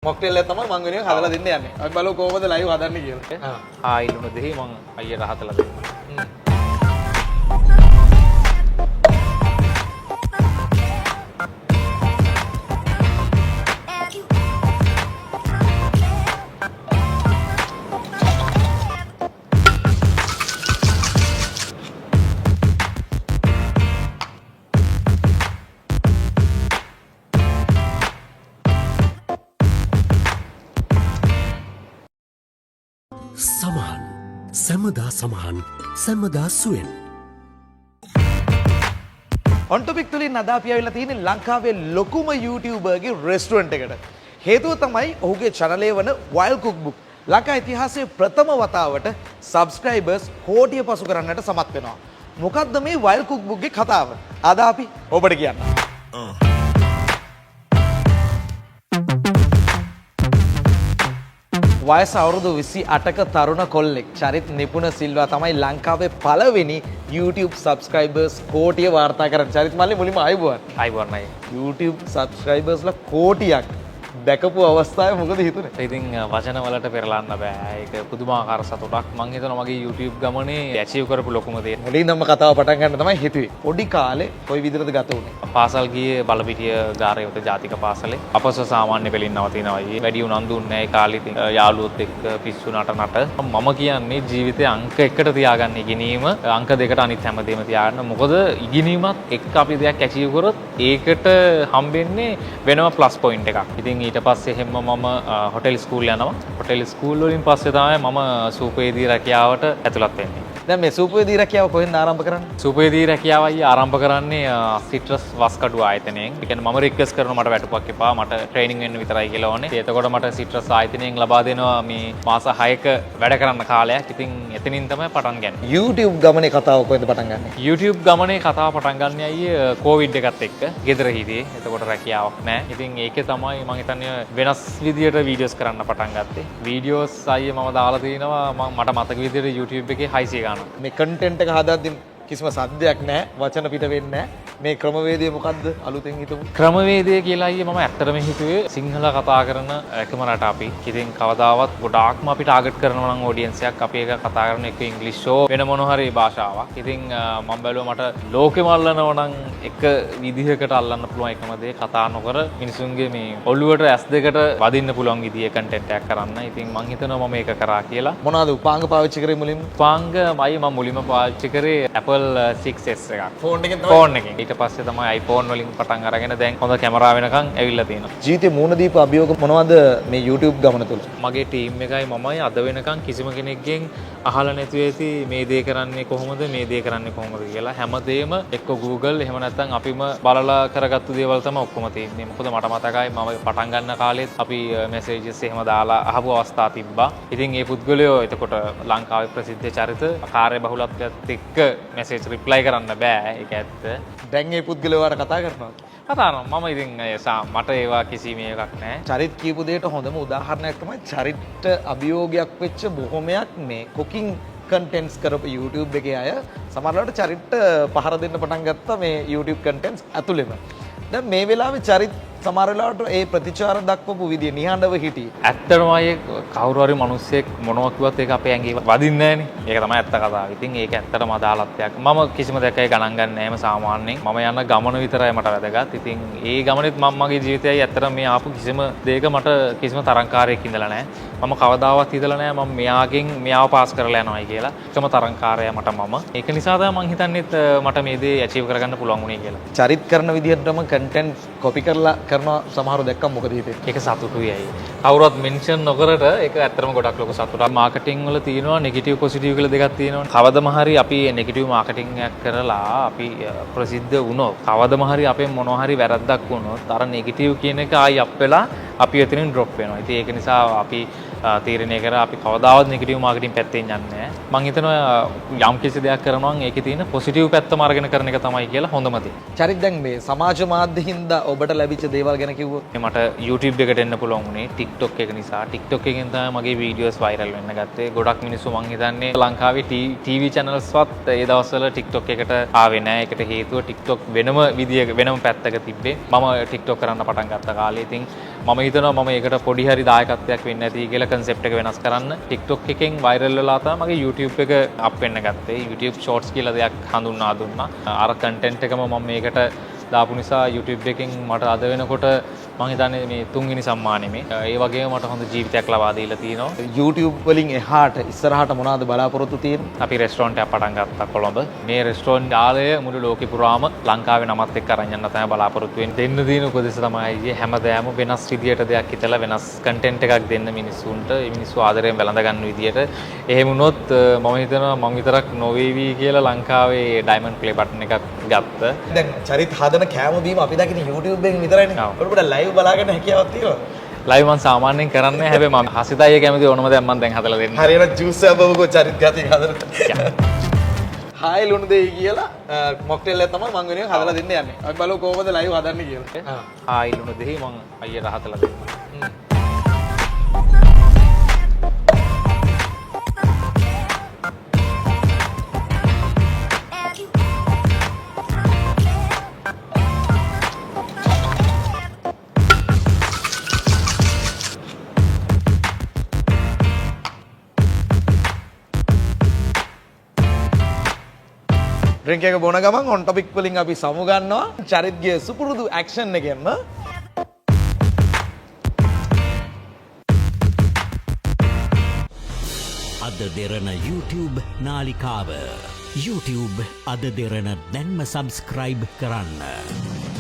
මොක්ටේල් එක තමයි මම වෙනුවෙන් හදලා දෙන්න යන්නේ. අපි බලමු කොහොමද ලයිව් හදන්නේ කියලා. ආයිලුණු දෙහි මම අයියට හදලා දෙන්නම්. සමහන් සැමදා සමහන් සැමදා සුවෙන් ඔන් ටොපික් තුලින් අද අපි ආවිල්ලා තියෙන්නේ ලංකාවේ ලොකුම YouTuberගේ රෙස්ටුරන්ට් එකට. හේතුව තමයි ඔහුගේ channel එක වන Wild Cookbook. ලංකා ඉතිහාසයේ ප්‍රථම වතාවට subscribers කෝටිය පසු කරන්නට සමත් වෙනවා. මොකද්ද මේ Wild Cookbook ගේ කතාව? අද අපි ඔබට කියන්න. වයස අවුරුදු 28ක තරුණ කොල්ලෙක් චරිත් නිපුණ සිල්වා තමයි ලංකාවේ පළවෙනි YouTube subscribers කෝටිය වාර්තා කරන්නේ. චරිත් මල්ලි මුලින්ම ආයුබෝවන්. ආයිබෝන්යි. YouTube subscribers ලා කෝටියක් දැකපු අවස්ථාවේ මොකද හිතුනේ? ඉතින් වචන වලට පෙරලන්න බෑ. ඒක පුදුමාකාර සතුටක්. මම හිතනවා මගේ YouTube ගමනේ ඇචීව් කරපු ලොකුම දේ. මුලින්ම කතාව පටන් ගන්න තමයි හිතුවේ. පොඩි කාලේ කොයි විදිහටද ගත වුනේ? පාසල් ගියේ බලපිටිය ගාරයෝත ජාතික පාසලේ. අපස සාමාන්‍ය පෙළින් නවතිනවා. වැඩි උනන්දු නැහැ ඒ කාලේ. ඉතින් යාළුවොත් එක්ක පිස්සු නට මම කියන්නේ ජීවිතේ අංක 1ට තියාගන්න ඉගෙනීම අංක 2ට අනිත් හැමදේම තියාගන්න. මොකද ඉගෙනීමත් එක්ක අපි දෙයක් ඇචීව් කරොත් ඒකට හම්බෙන්නේ වෙනම ප්ලස් පොයින්ට් එකක්. ඉතින් ඊට පස්සේ හැම මම හොටෙල් ස්කූල් යනවා. හොටෙල් ස්කූල් වලින් පස්සේ තමයි මම සූපවේදී රැකියාවට ඇතුළත් වෙන්නේ. දැන් මේ සූපවේදී රැකියාව කොහෙන්ද ආරම්භ කරන්නේ? සූපවේදී රැකියාව අයියා ආරම්භ කරන්නේ සිට්‍රස් වස්කඩු ආයතනයෙන්. ඒ කියන්නේ මම රික්වෙස්ට් කරනවා මට වැටුපක් එපා. මට ට්‍රේනින් වෙන්න විතරයි කියලා ඕනේ. එතකොට මට සිට්‍රස් ආයතනයෙන් ලබා දෙනවා මේ මාස 6ක වැඩ කරන්න කාලයක්. ඉතින් එතනින් තමයි පටන් ගන්නේ. YouTube ගමනේ කතාව කොහෙන්ද පටන් ගන්නෙ? YouTube ගමනේ කතාව පටන් ගන්න අයියේ කොවිඩ් එකත් එක්ක ගෙදර හිටියේ. එතකොට රැකියාවක් නැහැ. ඉතින් ඒකේ තමයි මම හිතන්නේ වෙනස් විදියට වීඩියෝස් කරන්න පටන් ගත්තේ. වීඩියෝස් අයියේ මම දාලා තිනවා මට මතක විදියට YouTube එකේ 600 ගානක්. මේ කන්ටෙන්ට් එක හදද්දි කිසිම සද්දයක් නැහැ, වචන පිට වෙන්නේ නැහැ. මේ ක්‍රමවේදය මොකද්ද අලුතෙන් හිතමු? ක්‍රමවේදය කියලා අයියේ මම ඇත්තටම හිතුවේ සිංහල කතා කරන එකම රට අපි. ඉතින් කවදාවත් ගොඩාක්ම අපි ටාගට් කරනවා නම් ඔඩියන්ස් එකක් අපි ඒක කතා කරන එක ඉංග්‍රීසි ෂෝ වෙන මොන හරි භාෂාවක්. ඉතින් මම බැලුවා මට ලෝකෙම අල්ලනවා නම් එක විදිහකට අල්ලන්න පුළුවන් එකම දේ කතා නොකර මිනිසුන්ගේ මේ ඔළුවට ඇස් දෙකට වදින්න පුළුවන් විදිහේ කන්ටෙන්ට් එකක් කරන්න. ඉතින් මම හිතනවා මම ඒක කරා කියලා. මොනවාද උපාංග පාවිච්චි කරේ මුලින්ම? උපාංගමයි මම මුලින්ම පාවිච්චි කරේ Apple 6s එකක්. ෆෝන් එකෙන් තමයි? ෆෝන් එකෙන්. ඊට පස්සේ තමයි iPhone වලින් පටන් අරගෙන දැන් හොඳ කැමරා වෙනකන් ඇවිල්ලා තියෙනවා. ජීවිතේ මූණ දීපු අභියෝග මොනවද මේ YouTube ගමන තුල? මගේ ටීම් එකයි මමයි අද වෙනකන් කිසිම කෙනෙක්ගෙන් අහලා නැතුව ඇති මේ දේ කරන්නේ කොහොමද මේ දේ කරන්නේ කොහොමද කියලා. හැමදේම එක්ක Google එහෙම නැත්නම් අපිම බලලා කරගත්තු දේවල් තමයි ඔක්කොම තියෙන්නේ. මොකද මට මතකයි මම පටන් ගන්න කාලෙත් අපි මැසේජස් එහෙම දාලා අහපු අවස්ථා තිබ්බා. ඉතින් ඒ පුද්ගලයෝ එතකොට ලංකාවේ ප්‍රසිද්ධ චරිත කාර්ය බහුලත්වයත් එක්ක මැසේජ් රිප්ලයි කරන්න බෑ. ඒක ඇත්ත. දැන් මේ පුද්ගලයා වර කතා කරනවා. කතා කරනවා. මම ඉතින් මට ඒවා කිසිම එකක් නැහැ. චරිත් කියපු දෙයට හොඳම උදාහරණයක් තමයි චරිත් අභියෝගයක් වෙච්ච බොහොමයක් මේ කුකින් කන්ටෙන්ට්ස් කරපු YouTube එකේ අය සමහරවිට චරිත් පහර දෙන්න පටන් ගත්තා මේ YouTube කන්ටෙන්ට්ස් ඇතුළෙම. දැන් මේ වෙලාවේ චරිත් සමහර වෙලාවට ඒ ප්‍රතිචාර දක්වපු විදිය නිහඬව හිටියේ. ඇත්තටම අය කවුරු හරි මිනිස්සෙක් මොනවා කිව්වත් ඒක අපේ ඇඟේ වදින්නේ නැහනේ. ඒක තමයි ඇත්ත කතාව. ඉතින් ඒක ඇත්තටම අදාළත්වයක්. මම කිසිම දෙයකයි ගණන් ගන්න නැහැ සාමාන්‍යයෙන්. මම යන ගමන විතරයි මට වැදගත්. ඉතින් ඒ ගමනේත් මම මගේ ජීවිතයයි ඇත්තටම මේ ආපු කිසිම දෙයක මට කිසිම තරංකාරයක් ඉඳලා නැහැ. මම කවදාවත් හිතලා නැහැ මම මෙයාගෙන් මෙයාව පාස් කරලා යනවායි කියලා. එකම තරංකාරයා මට මම. ඒක නිසා තමයි මම හිතන්නේත් මට මේ දේ ඇචීව් කරගන්න පුළුවන් වුණේ කියලා. චරිත් කරන විදිහටම කන්ටෙන්ට් කොපි කරලා කරනවා සමහරව දැක්කම මොකද හිතෙන්නේ? ඒක සතුටුයි අය. කවුරුත් මෙන්ෂන් නොකරට ඒක ඇත්තටම ගොඩක් ලොකු සතුටක්. මාකටිං වල තියෙනවා නෙගටිව් පොසිටිව් කියලා දෙකක් තියෙනවා. කවදම හරි අපි නෙගටිව් මාකටිං එකක් කරලා අපි ප්‍රසිද්ධ වුණොත් කවදම හරි අපේ මොනවා හරි වැරද්දක් වුණොත් අර නෙගටිව් කියන එක ආයි අප් වෙලා අපි එතනින් ඩ්‍රොප් වෙනවා. ඉතින් ඒක නිසා අපි තීරණය කරා අපි කවදාවත් නෙගටිව් මාකටිං පැත්තෙන් යන්නේ නැහැ. මම හිතනවා යම් කිසි දෙයක් කරනවා නම් ඒකේ තියෙන පොසිටිව් පැත්තම අරගෙන කරන එක තමයි කියලා හොඳම දේ. චරිත් දැන් මේ සමාජ මාධ්‍යින්ද ඔබට ලැබිච්ච දේවල් ගැන කිව්වොත් මට YouTube එකට එන්න පුළුවන් වුණේ, TikTok TikTok එක නිසා. TikTok එකෙන් තමයි මගේ වීඩියෝස් වයිරල් වෙන්න ගත්තේ. ගොඩක් මිනිස්සු මං හිතන්නේ ලංකාවේ TV channelsවත් ඒ දවස්වල TikTok එකට ආවේ නැහැ. ඒකට හේතුව TikTok වෙනම විදියක වෙනම පැත්තක තිබ්බේ. මම TikTok කරන්න පටන් ගත්ත කාලේ ඉතින් මම හිතනවා මම ඒකට පොඩි හරි දායකත්වයක් වෙන්න ඇති කියලා concept එක වෙනස් කරන්න. TikTok එකෙන් viral වෙලා තමයි මගේ YouTube එක up වෙන්න ගත්තේ. YouTube shorts කියලා දෙයක් හඳුන්වා දුන්නා. අර content එකම මම මේකට දාපු නිසා YouTube එකෙන් මට අද වෙනකොට මම හිතන්නේ මේ තුන්වෙනි සම්මානෙ මේ. ඒ වගේම මට හොඳ ජීවිතයක් ලබා දීලා තියෙනවා. YouTube වලින් එහාට ඉස්සරහට මොනවද බලාපොරොත්තු තියෙන්නේ? අපි රෙස්ටෝරන්ට් එකක් පටන් ගත්තා කොළඹ. මේ රෙස්ටෝරන්ට් ආලය මුළු ලෝකෙ පුරාම ලංකාවේ නමත් එක්ක අරන් යන්න තමයි බලාපොරොත්තු වෙන්නේ. දෙන්න දින උපදෙස් තමයි හැමදාම වෙනස් විදියට දෙයක් හිතලා වෙනස් කන්ටෙන්ට් එකක් දෙන්න මිනිස්සුන්ට. මේ මිනිස්සු ආදරයෙන් වැළඳ ගන්න විදියට. එහෙම වුණොත් මම හිතනවා මම විතරක් නොවේවි කියලා ලංකාවේ ඩයමන්ඩ් ප්ලේ බටන් එකක් ගත්ත. දැන් චරිත හදන කෑම බීම අපි දකින්නේ YouTube එකෙන් විතරයිනේ. ඔකට ලයිව් බලාගෙන හැකියාවක් තියෙනවා. ලයිව් මම සාමාන්‍යයෙන් කරන්නේ හැබැයි මම හසිතයි කැමති ඕනම දෙයක් මම දැන් හදලා දෙන්න. හරියට ජූස් එකක් බබුකෝ චරිත ගතිය හදන්න. හායි ලුණු දෙයි කියලා මොක්ටේල් එක තමයි මම වෙනුවෙන් හදලා දෙන්න යන්නේ. අපි බලමු කොහොමද ලයිව් හදන්නේ කියලා. ආයි ලුණු දෙහි මම අයියට හදලා දෙන්න. ඩ්‍රින්ක් එක බොන ගමන් ඔන් ටොපික් වලින් අපි සමු ගන්නවා. චරිත්ගේ සුපුරුදු ඇක්ෂන් එකෙන්ම අද දෙරන YouTube නාලිකාව YouTube අද දෙරන දැන්ම සබස්ක්‍රයිබ් කරන්න.